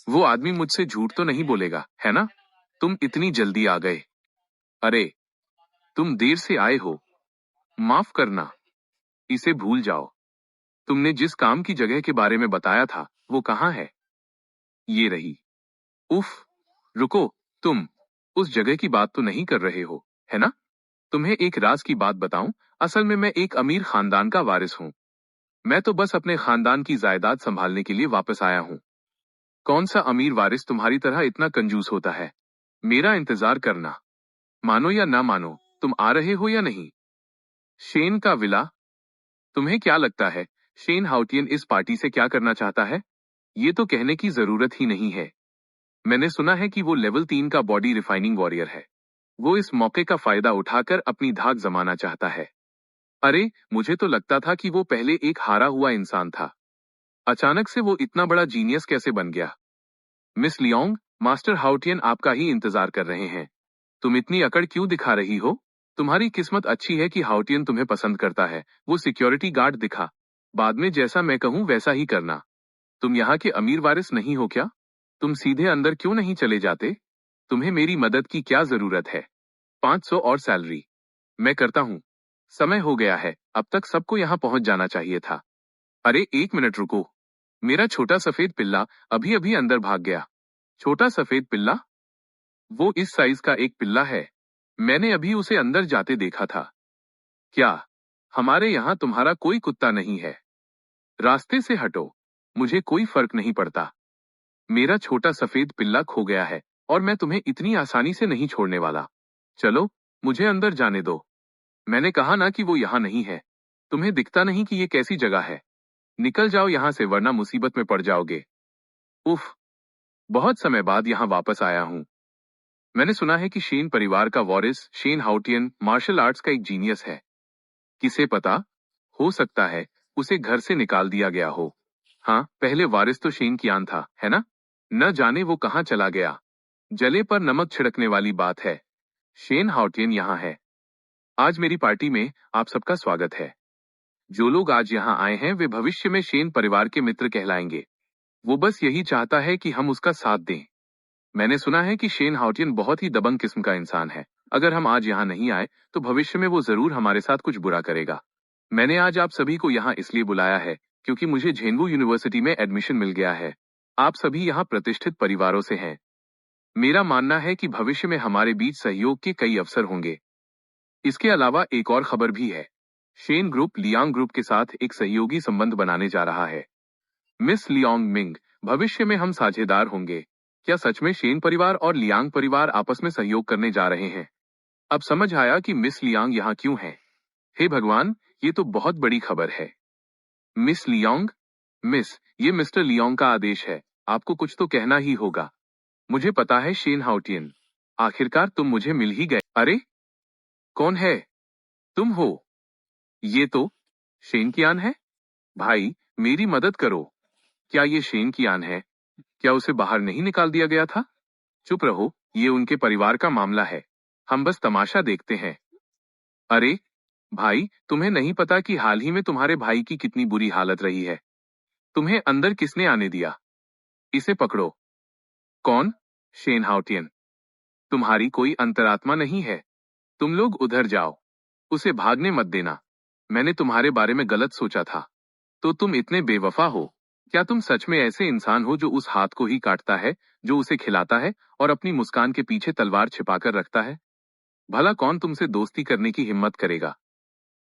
वो आदमी मुझसे झूठ तो नहीं बोलेगा, है ना? तुम इतनी जल्दी आ गए। अरे, तुम देर से आए हो। माफ करना, इसे भूल जाओ। तुमने जिस काम की जगह के बारे में बताया था, वो कहाँ है? ये रही। उफ, रुको, तुम उस जगह की बात तो नहीं कर रहे हो, है ना? तुम्हें एक राज की बात बताऊं, असल में मैं एक अमीर खानदान का वारिस हूँ। मैं तो बस अपने खानदान की जायदाद संभालने के लिए वापस आया हूँ। कौन सा अमीर वारिस तुम्हारी तरह इतना कंजूस होता है? मेरा इंतजार करना। मानो या ना मानो, तुम आ रहे हो या नहीं? शेन का विला। तुम्हें क्या लगता है, शेन हाउटियन इस पार्टी से क्या करना चाहता है? ये तो कहने की जरूरत ही नहीं है। मैंने सुना है कि वो लेवल 3 का बॉडी रिफाइनिंग वॉरियर है। वो इस मौके का फायदा उठाकर अपनी धाक जमाना चाहता है। अरे, मुझे तो लगता था कि वो पहले एक हारा हुआ इंसान था। अचानक से वो इतना बड़ा जीनियस कैसे बन गया? मिस लियोंग, मास्टर हाउटियन आपका ही इंतजार कर रहे हैं। तुम इतनी अकड़ क्यों दिखा रही हो? तुम्हारी किस्मत अच्छी है कि हाउटियन तुम्हें पसंद करता है। वो सिक्योरिटी गार्ड दिखा। बाद में जैसा मैं कहूँ वैसा ही करना। तुम यहाँ के अमीर वारिस नहीं हो क्या? तुम सीधे अंदर क्यों नहीं चले जाते? तुम्हें मेरी मदद की क्या जरूरत है? 500 और सैलरी। मैं करता हूँ। समय हो गया है, अब तक सबको यहाँ पहुंच जाना चाहिए था। अरे, एक मिनट रुको। मेरा छोटा सफेद पिल्ला अभी अभी अंदर भाग गया। छोटा सफेद पिल्ला? वो इस साइज का एक पिल्ला है। मैंने अभी उसे अंदर जाते देखा था। क्या? हमारे यहाँ तुम्हारा कोई कुत्ता नहीं है? रास्ते से हटो। मुझे कोई फर्क नहीं पड़ता। मेरा छोटा सफेद पिल्ला खो गया है और मैं तुम्हें इतनी आसानी से नहीं छोड़ने वाला। चलो, मुझे अंदर जाने दो। मैंने कहा ना कि वो यहाँ नहीं है। तुम्हें दिखता नहीं कि ये कैसी जगह है? निकल जाओ यहाँ से वरना मुसीबत में पड़ जाओगे। उफ, बहुत समय बाद यहाँ वापस आया हूँ। मैंने सुना है कि शेन परिवार का वॉरिस शेन हाउटियन मार्शल आर्ट्स का एक जीनियस है। किसे पता, हो सकता है उसे घर से निकाल दिया गया हो। हाँ, पहले वारिस तो शेन कियान था, है ना? न जाने वो कहाँ चला गया। जले पर नमक छिड़कने वाली बात है। शेन हाउटियन यहाँ है। आज मेरी पार्टी में आप सबका स्वागत है। जो लोग आज यहाँ आए हैं वे भविष्य में शेन परिवार के मित्र कहलाएंगे। वो बस यही चाहता है कि हम उसका साथ दें। मैंने सुना है कि शेन हाउटियन बहुत ही दबंग किस्म का इंसान है। अगर हम आज यहाँ नहीं आए तो भविष्य में वो जरूर हमारे साथ कुछ बुरा करेगा। मैंने आज आप सभी को यहाँ इसलिए बुलाया है क्योंकि मुझे झेनवू यूनिवर्सिटी में एडमिशन मिल गया है। आप सभी यहाँ प्रतिष्ठित परिवारों से हैं। मेरा मानना है कि भविष्य में हमारे बीच सहयोग के कई अवसर होंगे। इसके अलावा एक और खबर भी है। शेन ग्रुप लियांग ग्रुप के साथ एक सहयोगी संबंध बनाने जा रहा है। मिस लियोंग मिंग, भविष्य में हम साझेदार होंगे। क्या सच में शेन परिवार और लियांग परिवार आपस में सहयोग करने जा रहे हैं? अब समझ आया कि मिस लियांग यहाँ क्यों है। हे भगवान, ये तो बहुत बड़ी खबर है। Miss Leong? मिस, ये मिस्टर लियोंग का आदेश है। आपको कुछ तो कहना ही होगा। मुझे पता है शेन हाउटियन। आखिरकार तुम मुझे मिल ही गए। अरे, कौन है? तुम हो? ये तो शेन कियान है। भाई, मेरी मदद करो। क्या ये शेन कियान है? क्या उसे बाहर नहीं निकाल दिया गया था? चुप रहो, ये उनके परिवार का मामला है। हम बस तमाशा देखते हैं। अरे, भाई, तुम्हें नहीं पता कि हाल ही में तुम्हारे भाई की कितनी बुरी हालत रही है? तुम्हें अंदर किसने आने दिया? इसे पकड़ो। कौन? शेन हाउटियन। तुम्हारी कोई अंतरात्मा नहीं है। तुम लोग उधर जाओ। उसे भागने मत देना। मैंने तुम्हारे बारे में गलत सोचा था। तो तुम इतने बेवफा हो? क्या तुम सच में ऐसे इंसान हो जो उस हाथ को ही काटता है जो उसे खिलाता है और अपनी मुस्कान के पीछे तलवार छिपाकर रखता है? भला कौन तुमसे दोस्ती करने की हिम्मत करेगा?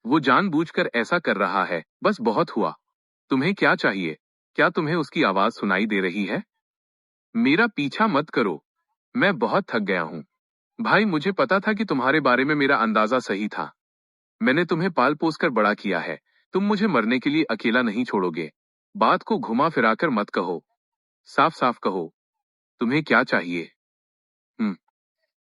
वो जानबूझकर ऐसा कर रहा है, बस बहुत हुआ। तुम्हें क्या चाहिए? क्या तुम्हें उसकी आवाज सुनाई दे रही है? मेरा पीछा मत करो। मैं बहुत थक गया हूँ। भाई, मुझे पता था कि तुम्हारे बारे में मेरा अंदाजा सही था। मैंने तुम्हें पाल पोस कर बड़ा किया है। तुम मुझे मरने के लिए अकेला नहीं छोड़ोगे। बात को घुमा फिराकर मत कहो। साफ साफ कहो। तुम्हें क्या चाहिए? हम्म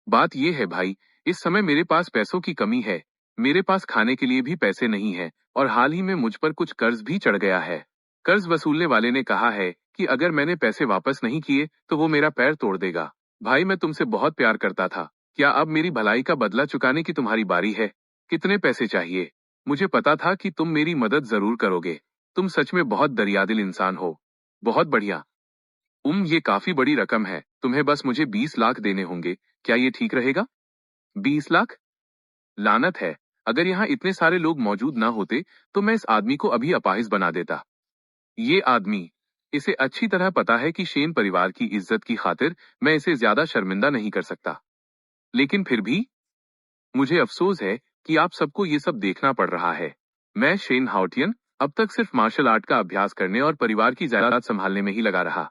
बात ये है भाई, इस समय मेरे पास पैसों की कमी है। मेरे पास खाने के लिए भी पैसे नहीं है और हाल ही में मुझ पर कुछ कर्ज भी चढ़ गया है। कर्ज वसूलने वाले ने कहा है कि अगर मैंने पैसे वापस नहीं किए तो वो मेरा पैर तोड़ देगा। भाई, मैं तुमसे बहुत प्यार करता था। क्या अब मेरी भलाई का बदला चुकाने की तुम्हारी बारी है? कितने पैसे चाहिए? मुझे पता था कि तुम मेरी मदद जरूर करोगे। तुम सच में बहुत दरियादिल इंसान हो। बहुत बढ़िया। ये काफी बड़ी रकम है, तुम्हें बस मुझे 20 लाख देने होंगे, क्या ये ठीक रहेगा? 20 लाख? लानत है, अगर यहाँ इतने सारे लोग मौजूद ना होते, तो मैं इस आदमी को अभी अपाहिज बना देता। ये आदमी, इसे अच्छी तरह पता है कि शेन परिवार की इज्जत की खातिर मैं इसे ज्यादा शर्मिंदा नहीं कर सकता। लेकिन फिर भी, मुझे अफसोस है कि आप सबको ये सब देखना पड़ रहा है। मैं शेन हाउटियन अब तक सिर्फ मार्शल आर्ट का अभ्यास करने और परिवार की जायदाद संभालने में ही लगा रहा।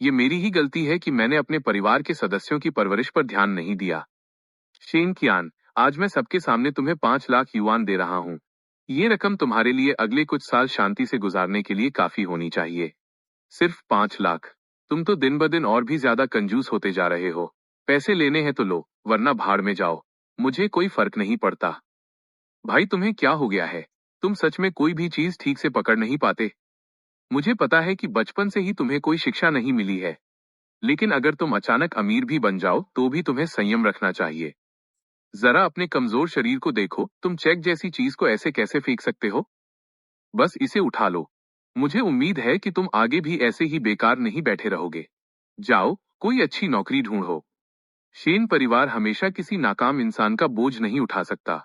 ये मेरी ही गलती है कि मैंने अपने परिवार के सदस्यों की परवरिश पर ध्यान नहीं दिया। शेन कियान, आज मैं सबके सामने तुम्हें 5 लाख युआन दे रहा हूँ। ये रकम तुम्हारे लिए अगले कुछ साल शांति से गुजारने के लिए काफी होनी चाहिए। सिर्फ 5 लाख। तुम तो दिन ब दिन और भी ज्यादा कंजूस होते जा रहे हो। पैसे लेने हैं तो लो, वरना भाड़ में जाओ। मुझे कोई फर्क नहीं पड़ता। भाई, तुम्हें क्या हो गया है? तुम सच में कोई भी चीज ठीक से पकड़ नहीं पाते। मुझे पता है कि बचपन से ही तुम्हें कोई शिक्षा नहीं मिली है, लेकिन अगर तुम अचानक अमीर भी बन जाओ तो भी तुम्हें संयम रखना चाहिए। जरा अपने कमजोर शरीर को देखो, तुम चेक जैसी चीज को ऐसे कैसे फेंक सकते हो? बस इसे उठा लो। मुझे उम्मीद है कि तुम आगे भी ऐसे ही बेकार नहीं बैठे रहोगे। जाओ, कोई अच्छी नौकरी ढूंढो। शेन परिवार हमेशा किसी नाकाम इंसान का बोझ नहीं उठा सकता।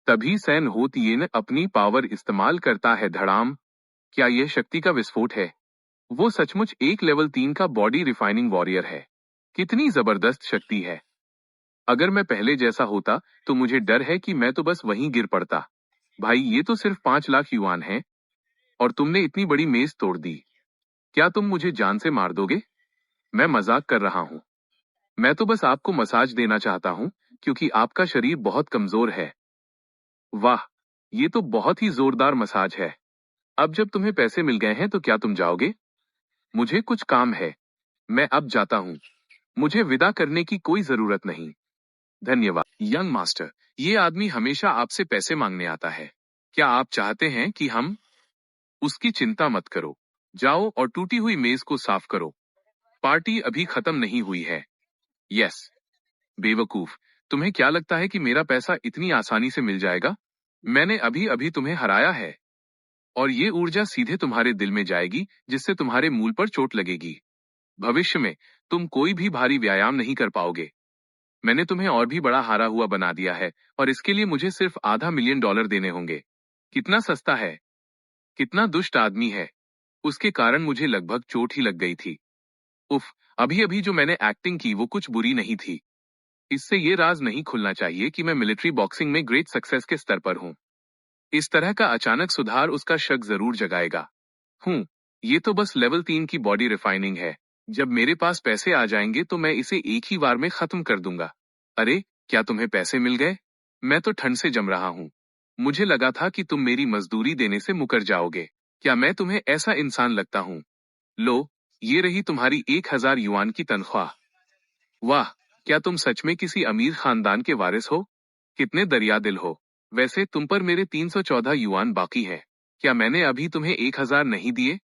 तभी सैन होतियेन अपनी पावर इस्तेमाल करता है। धड़ाम। क्या यह शक्ति का विस्फोट है? वो सचमुच एक लेवल 3 का बॉडी रिफाइनिंग वॉरियर है। कितनी जबरदस्त शक्ति है। अगर मैं पहले जैसा होता तो मुझे डर है कि मैं तो बस वहीं गिर पड़ता। भाई, ये तो सिर्फ 5 लाख युआन है और तुमने इतनी बड़ी मेज तोड़ दी। क्या तुम मुझे जान से मार दोगे? मैं मजाक कर रहा हूँ। मैं तो बस आपको मसाज देना चाहता हूँ, क्योंकि आपका शरीर बहुत कमजोर है। वाह, ये तो बहुत ही जोरदार मसाज है। अब जब तुम्हें पैसे मिल गए हैं तो क्या तुम जाओगे? मुझे कुछ काम है, मैं अब जाता हूँ। मुझे विदा करने की कोई जरूरत नहीं। धन्यवाद। यंग मास्टर, ये आदमी हमेशा आपसे पैसे मांगने आता है। क्या आप चाहते हैं कि हम? उसकी चिंता मत करो। जाओ और टूटी हुई मेज को साफ करो। पार्टी अभी खत्म नहीं हुई है। यस। बेवकूफ, तुम्हें क्या लगता है कि मेरा पैसा इतनी आसानी से मिल जाएगा? मैंने अभी अभी तुम्हें हराया है, और ये ऊर्जा सीधे तुम्हारे दिल में जाएगी, जिससे तुम्हारे मूल पर चोट लगेगी। भविष्य में तुम कोई भी भारी व्यायाम नहीं कर पाओगे। मैंने तुम्हें और भी बड़ा हारा हुआ बना दिया है, और इसके लिए मुझे सिर्फ $500,000 देने होंगे। कितना सस्ता है। कितना दुष्ट आदमी है। उसके कारण मुझे लगभग चोट ही लग गई थी। उफ, अभी अभी जो मैंने एक्टिंग की वो कुछ बुरी नहीं थी। इससे ये राज नहीं खुलना चाहिए कि मैं मिलिट्री बॉक्सिंग में ग्रेट सक्सेस के स्तर पर हूँ। इस तरह का अचानक सुधार उसका शक जरूर जगाएगा। ये तो बस लेवल 3 की बॉडी रिफाइनिंग है। जब मेरे पास पैसे आ जाएंगे तो मैं इसे एक ही बार में खत्म कर दूंगा। अरे, क्या तुम्हें पैसे मिल गए? मैं तो ठंड से जम रहा हूँ। मुझे लगा था कि तुम मेरी मजदूरी देने से मुकर जाओगे। क्या मैं तुम्हें ऐसा इंसान लगता हूँ? लो, ये रही तुम्हारी 1000 युआन की तनख्वाह। वाह, क्या तुम सच में किसी अमीर खानदान के वारिस हो? कितने दरिया दिल हो। वैसे तुम पर मेरे 314 युआन बाकी है। क्या मैंने अभी तुम्हें 1000 नहीं दिए?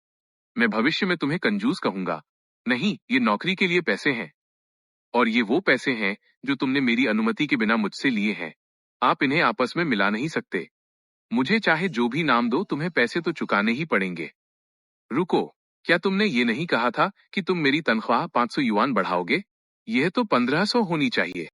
मैं भविष्य में तुम्हें कंजूस कहूंगा। नहीं, ये नौकरी के लिए पैसे हैं। और ये वो पैसे हैं जो तुमने मेरी अनुमति के बिना मुझसे लिए हैं। आप इन्हें आपस में मिला नहीं सकते। मुझे चाहे जो भी नाम दो, तुम्हें पैसे तो चुकाने ही पड़ेंगे। रुको, क्या तुमने ये नहीं कहा था कि तुम मेरी तनख्वाह 500 युआन बढ़ाओगे? यह तो 1500 होनी चाहिए।